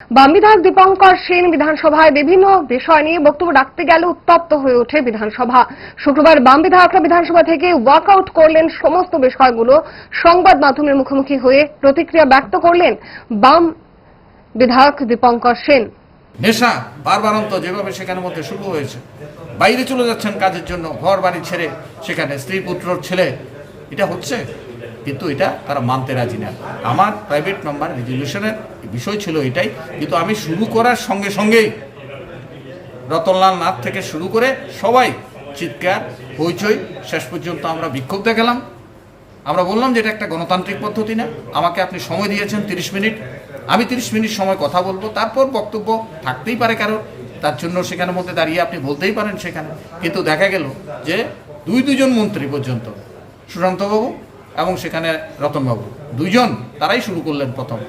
বাম বিধায়ক দীপঙ্কর সেন বিধানসভায় বিভিন্ন বিষয় নিয়ে বক্তব্য রাখতে গেলে উত্তপ্ত হয়ে ওঠে বিধানসভা। শুক্রবার বাম বিধায়করা বিধানসভা থেকে ওয়াকআউট করলেন। সমস্ত বিষয়গুলো সংবাদ মাধ্যমের মুখোমুখি হয়ে প্রতিক্রিয়া ব্যক্ত করলেন বাম বিধায়ক দীপঙ্কর সেন। নেশা বারবারন্ত যেভাবে সেখানের মধ্যে শুরু হয়েছে, বাইরে চলে যাচ্ছেন কাজের জন্য, ঘর বাড়ি ছেড়ে সেখানে স্ত্রী পুত্রর ছেলে, এটা হচ্ছে, কিন্তু এটা তারা মানতে রাজি না। আমার প্রাইভেট মেম্বার রেজলিউশনের বিষয় ছিল এটাই, কিন্তু আমি শুরু করার সঙ্গে সঙ্গেই রতনলাল নাথ থেকে শুরু করে সবাই চিৎকার হইচই, শেষ পর্যন্ত আমরা বিক্ষোভ দেখালাম। আমরা বললাম যে এটা একটা গণতান্ত্রিক পদ্ধতি না, আমাকে আপনি সময় দিয়েছেন 30 মিনিট, আমি 30 মিনিট সময় কথা বলবো, তারপর বক্তব্য থাকতেই পারে কারণ, তার জন্য সেখানের মধ্যে দাঁড়িয়ে আপনি বলতেই পারেন সেখানে। কিন্তু দেখা গেল যে দুজন মন্ত্রী পর্যন্ত, সুশান্তবাবু এবং সেখানে রতনবাবু, দুইজন তারাই শুরু করলেন প্রথম।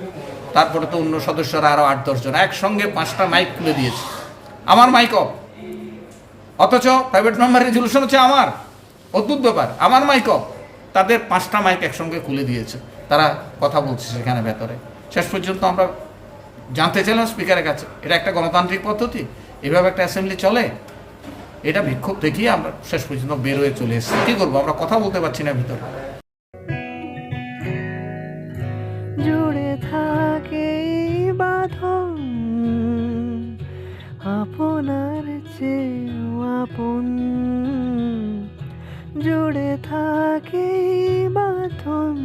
তারপরে তো অন্য সদস্যরা আরও 8-10 জন একসঙ্গে 5টা মাইক খুলে দিয়েছে। আমার মাইক অফ, অথচ প্রাইভেট মেম্বার রেজলিউশন হচ্ছে আমার। অদ্ভুত ব্যাপার, আমার মাইক অফ, তাদের 5টা মাইক একসঙ্গে খুলে দিয়েছে, তারা কথা বলছে সেখানে ভেতরে। শেষ পর্যন্ত আমরা জানতে চাইলাম স্পিকারের কাছে, এটা একটা গণতান্ত্রিক পদ্ধতি, এভাবে একটা অ্যাসেম্বলি চলে? এটা বিক্ষোভ দেখিয়ে আমরা শেষ পর্যন্ত বের হয়ে চলে এসেছি। কী করবো, আমরা কথা বলতে পারছি না ভিতরে। জুড়ে থাকে বাঁধন আপনার চেয়েও আপন, জুড়ে থাকে বাঁধন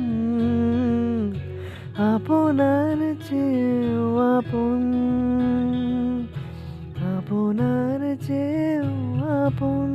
আপনার চেয়েও আপন, আপনার চেয়েও আপন।